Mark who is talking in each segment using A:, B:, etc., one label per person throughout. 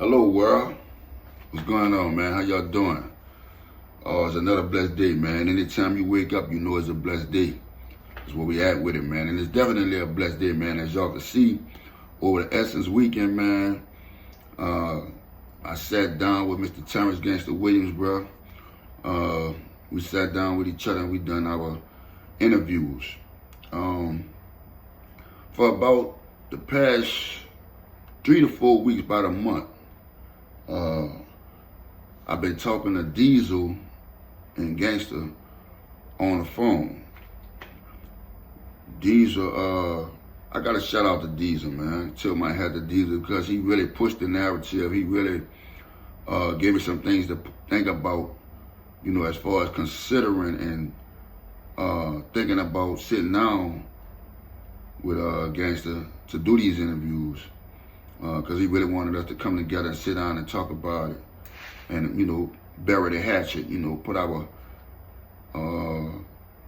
A: Hello world, what's going on, man? How y'all doing? Oh, it's another blessed day, man. Anytime you wake up, you know it's a blessed day. That's where we at with it, man. And it's definitely a blessed day, man. As y'all can see, over the Essence weekend, man, I sat down with Mr. Terrance Gangsta Williams, bro. We sat down with each other and we done our interviews. For about the past 3 to 4 weeks, about a month, I've been talking to Diesel and Gangsta on the phone. Diesel, I gotta shout out to Diesel, man. Tell my hat to Diesel because he really pushed the narrative. He really gave me some things to think about, you know, as far as considering and thinking about sitting down with Gangsta to do these interviews. Because he really wanted us to come together and sit down and talk about it and, you know, bury the hatchet, you know, put our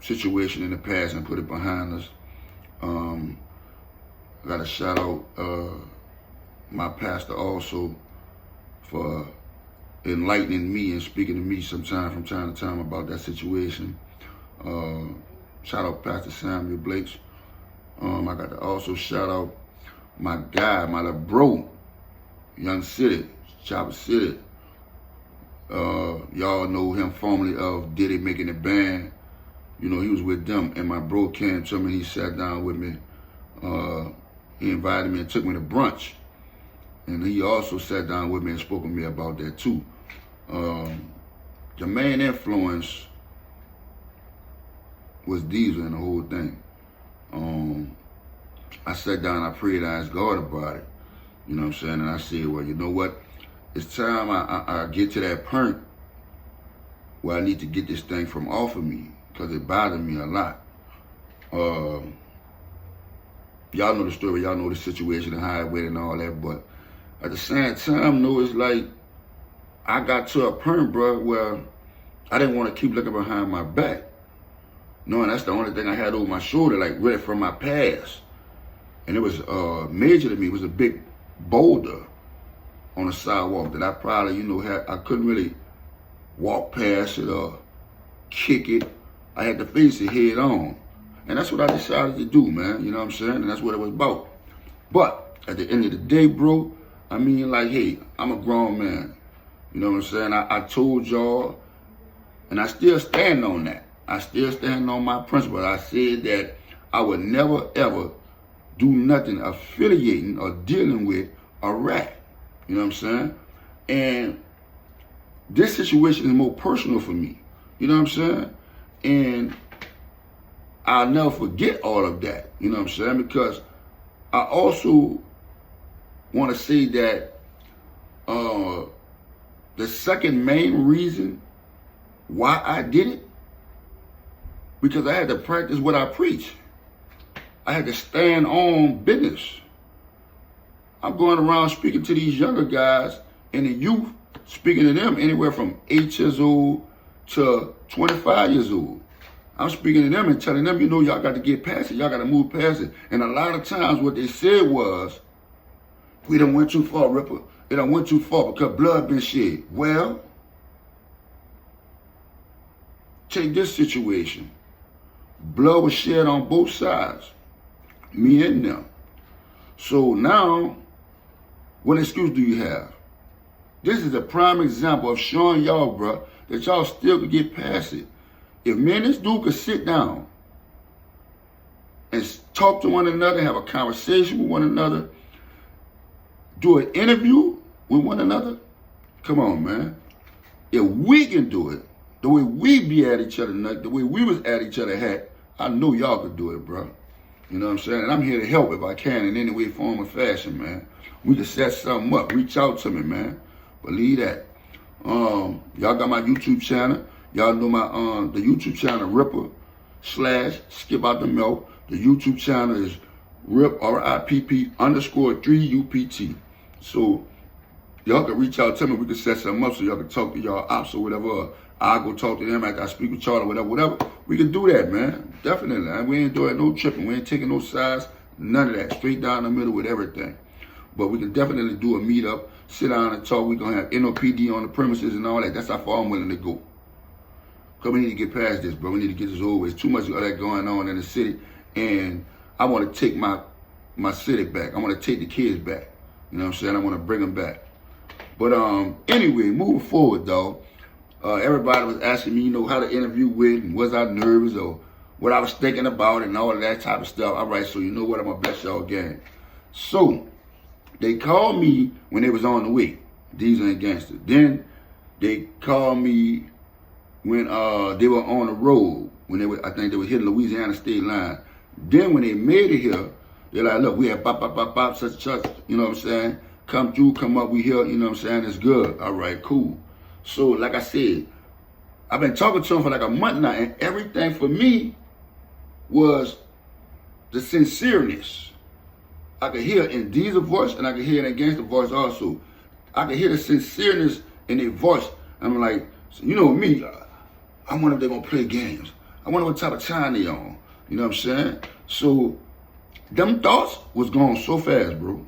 A: situation in the past and put it behind us. I got to shout out my pastor also for enlightening me and speaking to me from time to time about that situation. Shout out Pastor Samuel Blakes. I got to also shout out my guy, my little bro, Young City, Chopper City. Y'all know him formerly of Diddy Making It Band. You know, he was with them, and my bro came to me, he sat down with me. He invited me and took me to brunch. And he also sat down with me and spoke with me about that too. The main influence was Diesel in the whole thing. I sat down, I prayed, I asked God about it. You know what I'm saying? And I said, well, you know what? It's time I get to that point where I need to get this thing from off of me because it bothered me a lot. Y'all know the story, y'all know the situation and how it went and all that, but at the same time, though, it's like I got to a point, bro, where I didn't want to keep looking behind my back. Knowing that's the only thing I had over my shoulder, like really from my past. And it was major to me. It was a big boulder on the sidewalk that I probably, you know, I couldn't really walk past it or kick it. I had to face it head on. And that's what I decided to do, man. You know what I'm saying? And that's what it was about. But at the end of the day, bro, I mean, like, hey, I'm a grown man. You know what I'm saying? I told y'all, and I still stand on that. I still stand on my principle. I said that I would never, ever do nothing affiliating or dealing with a rat. You know what I'm saying? And this situation is more personal for me. You know what I'm saying? And I'll never forget all of that. You know what I'm saying? Because I also want to say that the second main reason why I did it, because I had to practice what I preach. I had to stand on business. I'm going around speaking to these younger guys and the youth, speaking to them anywhere from 8 years old to 25 years old. I'm speaking to them and telling them, you know, y'all got to get past it. Y'all got to move past it. And a lot of times what they said was, we done went too far, Ripper. It done went too far because blood been shed. Well, take this situation. Blood was shed on both sides, me and them. So now, what excuse do you have? This is a prime example of showing y'all, bro, that y'all still could get past it. If me and this dude could sit down and talk to one another, have a conversation with one another, do an interview with one another, come on, man. If we can do it, the way we be at each other, the way we was at each other hat, I know y'all could do it, bro. You know what I'm saying? And I'm here to help if I can in any way, form, or fashion, man. We can set something up. Reach out to me, man. Believe that. Y'all got my YouTube channel. Y'all know my the YouTube channel Rippa-SkippoutdaMelph. The YouTube channel is RIPP_3UPT. So y'all can reach out to me. We can set something up so y'all can talk to y'all ops or whatever. I'll go talk to them after I speak with y'all or whatever. We can do that, man. Definitely. We ain't doing no tripping. We ain't taking no sides. None of that. Straight down the middle with everything. But we can definitely do a meetup, sit down and talk. We're going to have NOPD on the premises and all that. That's how far I'm willing to go. Because we need to get past this, bro. We need to get this over. There's too much of that going on in the city. And I want to take my city back. I want to take the kids back. You know what I'm saying? I want to bring them back. But anyway, moving forward, though, everybody was asking me, how to interview with, and was I nervous, or what I was thinking about, and all of that type of stuff. All right, so you know what? I'm going to bless y'all again. So they called me when they was on the way, Diesel and Gangsta. Then they called me when they were on the road, I think they were hitting Louisiana state line. Then when they made it here, they're like, look, we have bop, such and such, you know what I'm saying? Come through, come up, we here, you know what I'm saying? It's good. All right, cool. So, like I said, I've been talking to him for like a month now, and everything for me was the sincereness. I could hear it in Diesel's voice, and I could hear it in Gangsta's voice also. I could hear the sincereness in their voice. I'm like, so you know me, I wonder if they're going to play games. I wonder what type of time they on. You know what I'm saying? So, them thoughts was going so fast, bro.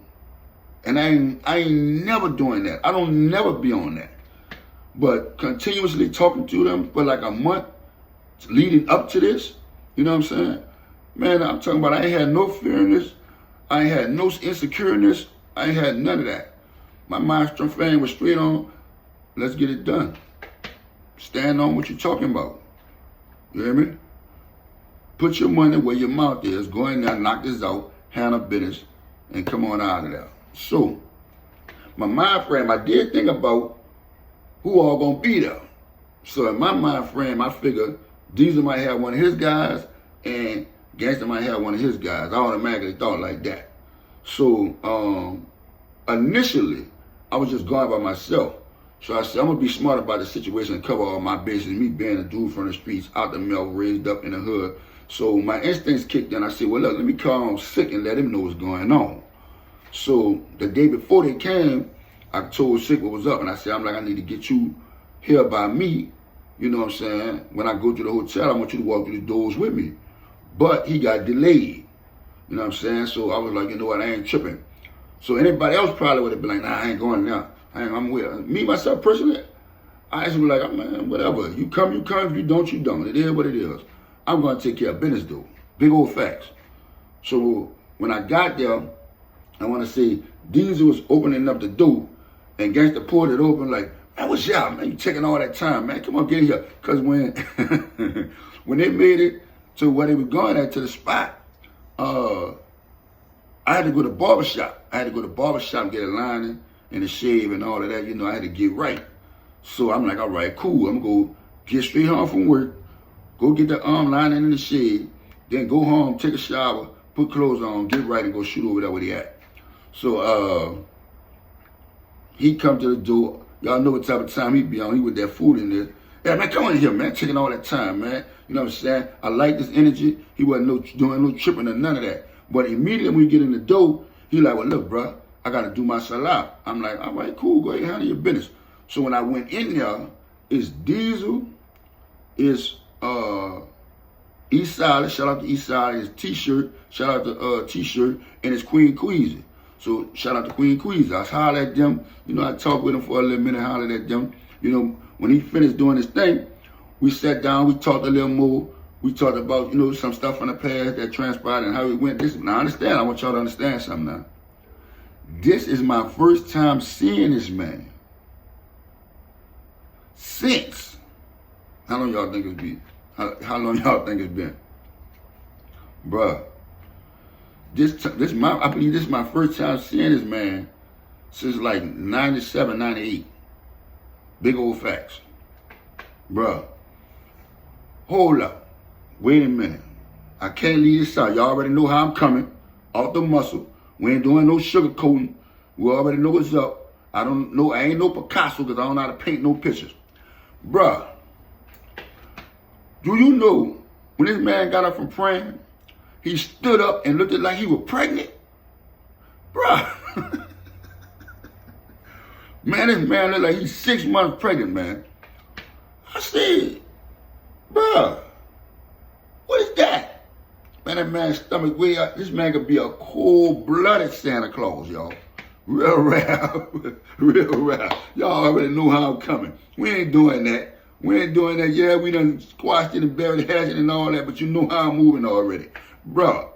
A: And I ain't never doing that. I don't never be on that. But continuously talking to them for like a month leading up to this, you know what I'm saying? Man, I'm talking about I ain't had no fear in this. I ain't had no insecureness. I ain't had none of that. My mind strength fan was straight on, let's get it done. Stand on what you're talking about. You hear me? Put your money where your mouth is. Go in there, knock this out, handle business, and come on out of there. So, my mind frame, I did think about who all gonna be there. So in my mind frame, I figured Diesel might have one of his guys and Gangsta might have one of his guys. I automatically thought like that. So initially, I was just going by myself. So I said, I'm gonna be smart about the situation and cover all my bases. Me being a dude from the streets, out the Melph, raised up in the hood. So my instincts kicked in. I said, well, look, let me call him Sick and let him know what's going on. So the day before they came, I told Sick what was up, and I said, I need to get you here by me. You know what I'm saying? When I go to the hotel, I want you to walk through the doors with me. But he got delayed. You know what I'm saying? So I was like, you know what, I ain't tripping. So anybody else probably would have been like, nah, I ain't going now. I'm with me, myself, personally, I actually was like, man, whatever. You come, you come. If you don't, you don't. It is what it is. I'm going to take care of business, though. Big old facts. So when I got there, I want to say Diesel was opening up the door, and Gangsta pulled it open like, man, what's y'all, man? You taking all that time, man. Come on, get in here. Because when when they made it to where they were going at, to the spot, I had to go to barbershop. I had to go to barbershop and get a lining and a shave and all of that. You know, I had to get right. So I'm like, all right, cool. I'm going to go get straight home from work, go get the arm lining and the shave, then go home, take a shower, put clothes on, get right, and go shoot over there where he at. So he come to the door. Y'all know what type of time he be on. He with that food in there. Yeah, man, come on in here, man. Taking all that time, man. You know what I'm saying? I like this energy. He wasn't doing no tripping or none of that. But immediately when we get in the door, he like, well, look, bro, I got to do my salat. I'm like, all right, cool. Go ahead, handle your business. So when I went in there, it's Diesel, it's East Side, shout out to East Side, his T-shirt, shout out to T-shirt, and it's Queen Queasy. So shout out to Queen Queasy. I hollered at them. You know, I talked with him for a little minute, hollered at them. You know, when he finished doing his thing, we sat down, we talked a little more. We talked about, you know, some stuff from the past that transpired and how it went. Now, I understand. I want y'all to understand something now. This is my first time seeing this man since. How long y'all think it's been? How long y'all think it's been? Bruh. I believe this is my first time seeing this man since like 97, 98. Big old facts. Bruh. Hold up. Wait a minute. I can't leave this out. Y'all already know how I'm coming. Off the muscle. We ain't doing no sugarcoating. We already know what's up. I ain't no Picasso because I don't know how to paint no pictures. Bruh. Do you know when this man got up from praying, he stood up and looked like he was pregnant? Bruh. Man, this man looked like he's 6 months pregnant, man. I said, bruh, what is that? Man, that man's stomach way up. This man could be a cold-blooded Santa Claus, y'all. Real rap. Real rap. Y'all already know how I'm coming. We ain't doing that. We ain't doing that. Yeah, we done squashed it and buried it, hashed it and all that, but you know how I'm moving already. Bruh,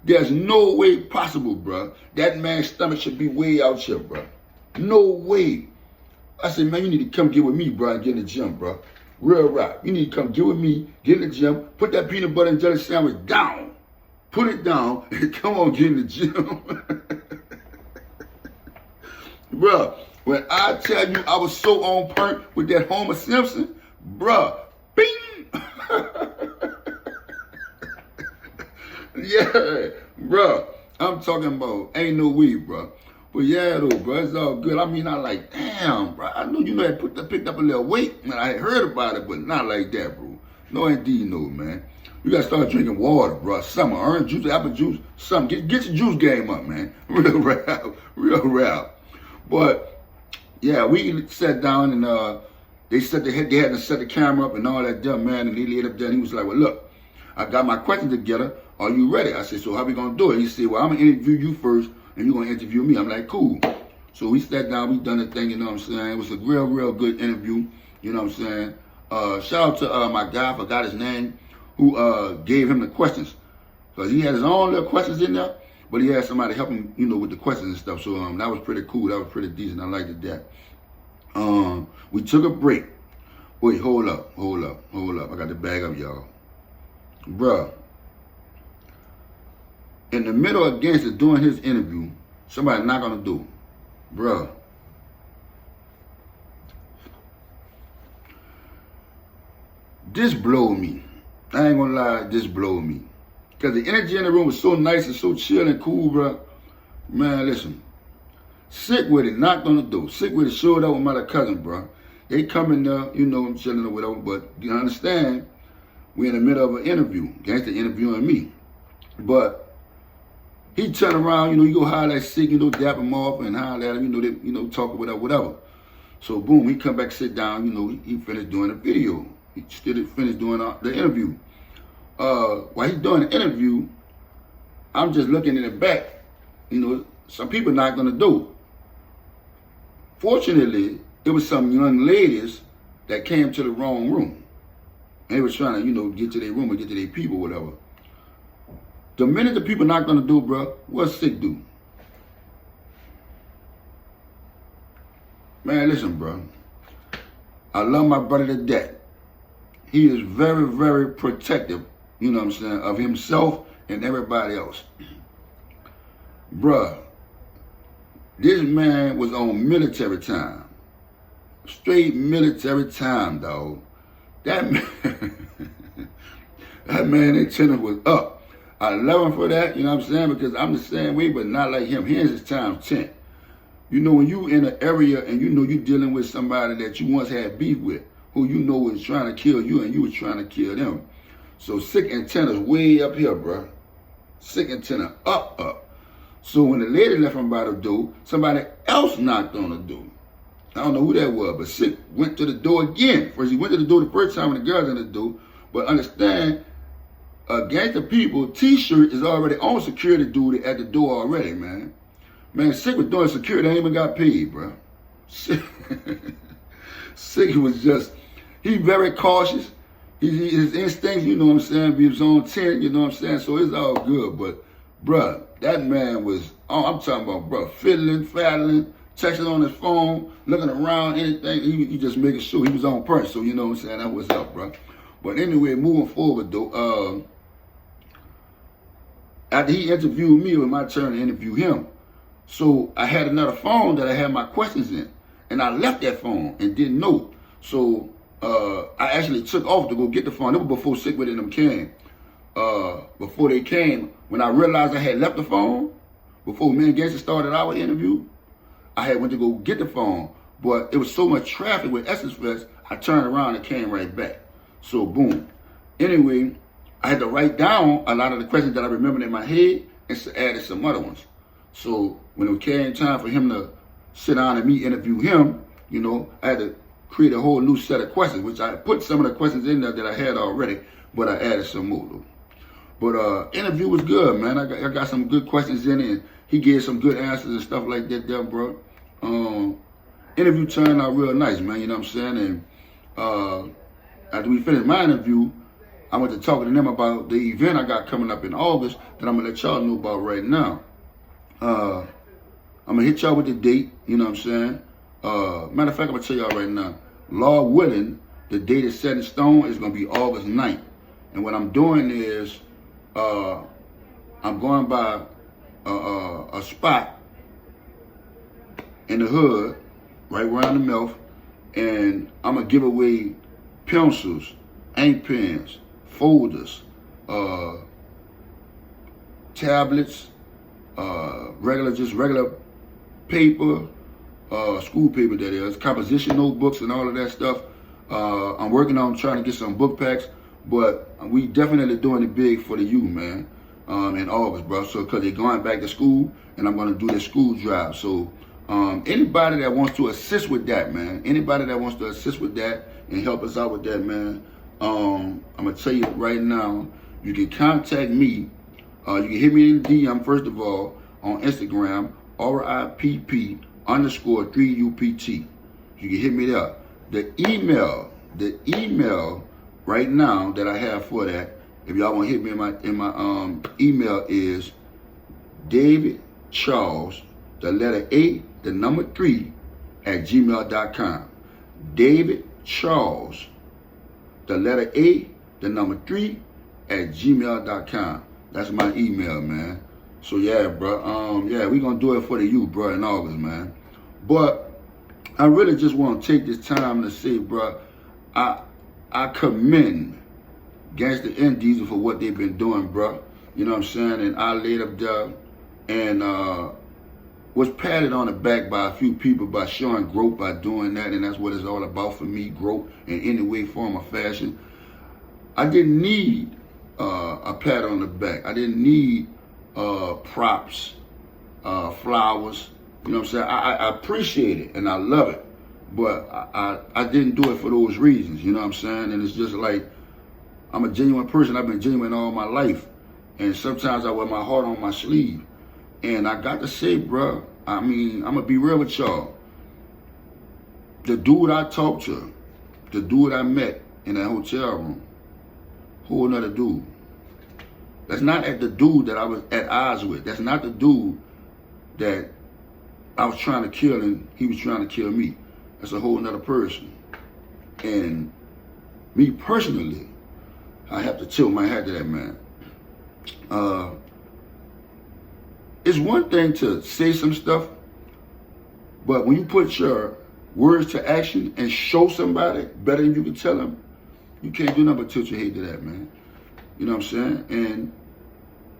A: there's no way possible, bruh. That man's stomach should be way out here, bruh. No way. I said, man, you need to come get with me, bruh, and get in the gym, bruh. Real rap. You need to come get with me, get in the gym, put that peanut butter and jelly sandwich down. Put it down and come on, get in the gym. Bruh, when I tell you I was so on point with that Homer Simpson, bruh, bing! Yeah, bruh, I'm talking about ain't no way, bruh. But yeah, though, bruh, it's all good. I mean, I like, damn, bruh, I know you know I picked up a little weight, and I had heard about it, but not like that, bro. No, indeed, no, man. You gotta start drinking water, bruh. Something, orange juice, apple juice, something. Get your juice game up, man. Real rap, real rap. But yeah, we sat down and they had to set the camera up and all that dumb, man. And he laid up there and he was like, well, look, I got my questions together. Are you ready? I said, so how we gonna do it? He said, well, I'm gonna interview you first and you're gonna interview me. I'm like, cool. So we sat down, we done the thing, you know what I'm saying? It was a real good interview, you know what I'm saying? Shout out to my guy, I forgot his name, who gave him the questions. Because he had his own little questions in there, but he had somebody help him, you know, with the questions and stuff. So that was pretty cool. That was pretty decent. I liked it that. We took a break. Wait, hold up. I got the bag up, y'all. Bruh. In the middle of Gangsta doing his interview, somebody knock on the door. Bruh. This blowed me. I ain't gonna lie, this blowed me. Because the energy in the room was so nice and so chill and cool, bruh. Man, listen. Sick with it, knocked on the door. Sick with it, showed up with my cousin, bruh. They come in there, you know, I'm chilling or whatever, but you understand, we're in the middle of an interview. Gangsta interviewing me. But he turned around, you know, you go holler at Sick, you know, dap him off and holler at him, you know, talk or whatever. So boom, he come back, sit down, you know, he finished doing the video. He still finished doing the interview. While he's doing the interview, I'm just looking in the back. You know, some people knocked on the door. Fortunately, it was some young ladies that came to the wrong room. And they was trying to, you know, get to their room or get to their people, whatever. The minute the people knocked on the door, bro, what's Sick do? Man, listen, bro. I love my brother to death. He is very protective, you know what I'm saying, of himself and everybody else. Bruh, this man was on military time. Straight military time, dog. That man, that man antenna was up. I love him for that, you know what I'm saying, because I'm the same way, but not like him. Here's his times 10. You know, when you in an area and you know you're dealing with somebody that you once had beef with, who you know was trying to kill you and you was trying to kill them. So Sick antenna's way up here, bro. Sick antenna up. So when the lady left from by the door, somebody else knocked on the door. I don't know who that was, but Sick went to the door again. First, he went to the door the first time when the girl's in the door. But understand, Gangsta people, T-shirt is already on security duty at the door already, man. Man, Sick was doing security, ain't even got paid, bro. Sick was just, he very cautious. His instincts, you know what I'm saying, be his own 10, you know what I'm saying, so it's all good. But, bruh, that man was, I'm talking about, bruh, fiddling, faddling, texting on his phone, looking around, anything. He just making sure he was on point. So, you know what I'm saying, that was up, bruh. But anyway, moving forward, though, after he interviewed me, it was my turn to interview him. So I had another phone that I had my questions in. And I left that phone and didn't know. So I actually took off to go get the phone. It was before Sick with them came. Before they came, when I realized I had left the phone, before me and Gangsta started our interview, I had went to go get the phone. But it was so much traffic with Essence Fest, I turned around and came right back. So boom. Anyway, I had to write down a lot of the questions that I remembered in my head and added some other ones. So when it came time for him to sit down and me interview him, you know, I had to create a whole new set of questions, which I put some of the questions in there that I had already, but I added some more though. But interview was good, man. I got some good questions in it. he gave some good answers and stuff like that there, bro. Interview turned out real nice, man, you know what I'm saying? And after we finished my interview, I went to talking to them about the event I got coming up in August that I'm going to let y'all know about right now. I'm going to hit y'all with the date, you know what I'm saying? Matter of fact, I'm going to tell y'all right now, Lord willing, the date is set in stone. It's going to be August 9th. And what I'm doing is, I'm going by a spot in the hood, right around the mouth, and I'm going to give away pencils, ink pens, folders, tablets, regular paper, school paper that is, composition notebooks and all of that stuff. I'm working on trying to get some book packs, but we definitely doing it big for the youth, man, in August, bro. So, because they're going back to school, and I'm going to do the school drive. So, anybody that wants to assist with that, man, anybody that wants to assist with that and help us out with that, man, I'm going to tell you right now, you can contact me. You can hit me in DM, first of all, on Instagram, RIPP_3UPT. You can hit me there. The email right now that I have for that, if y'all want to hit me in my email is David Charles, the letter A, the number 3, @gmail.com. David Charles, the letter A, the number 3, @gmail.com. That's my email, man. So yeah, bro. Yeah, we gonna do it for the youth, bro, in August, man. But I really just want to take this time to say, bro, I commend Gangsta and Diesel for what they've been doing, bro. You know what I'm saying? And I laid up there and was patted on the back by a few people by showing growth by doing that, and that's what it's all about for me, growth in any way, form, or fashion. I didn't need a pat on the back. I didn't need props, flowers. You know what I'm saying? I appreciate it and I love it, but I didn't do it for those reasons. You know what I'm saying? And it's just like, I'm a genuine person. I've been genuine all my life, and sometimes I wear my heart on my sleeve. And I got to say, bro, I mean, I'm gonna be real with y'all. The dude I talked to, the dude I met in that hotel room, whole another dude. That's not the dude that I was at odds with. That's not the dude that I was trying to kill and he was trying to kill me. That's a whole nother person. And me personally, I have to tilt my hat to that man. It's one thing to say some stuff, but when you put your words to action and show somebody better than you can tell them, you can't do nothing but tilt your head to that, man. You know what I'm saying? And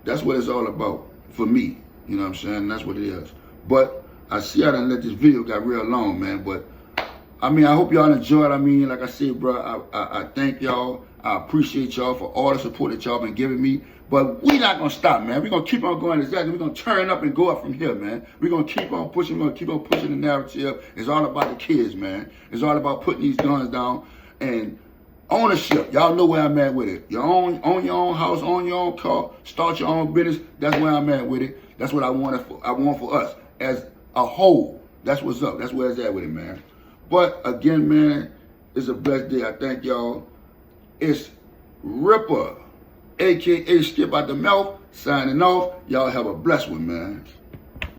A: that's what it's all about for me. You know what I'm saying? And that's what it is. But I see I done let this video got real long, man. But I mean, I hope y'all enjoyed. I mean, like I said, bro, I thank y'all. I appreciate y'all for all the support that y'all been giving me. But we not gonna stop, man. We're gonna keep on going. Exactly. We're gonna turn up and go up from here, man. We're gonna keep on pushing. We're gonna keep on pushing the narrative. It's all about the kids, man. It's all about putting these guns down and ownership. Y'all know where I'm at with it. Own your own house, own your own car, start your own business. That's where I'm at with it. That's what I want for us as a whole. That's what's up. That's where it's at with it, man. But again, man, it's a blessed day. I thank y'all. It's Rippa, aka Skip Out the Mouth, signing off. Y'all have a blessed one, man.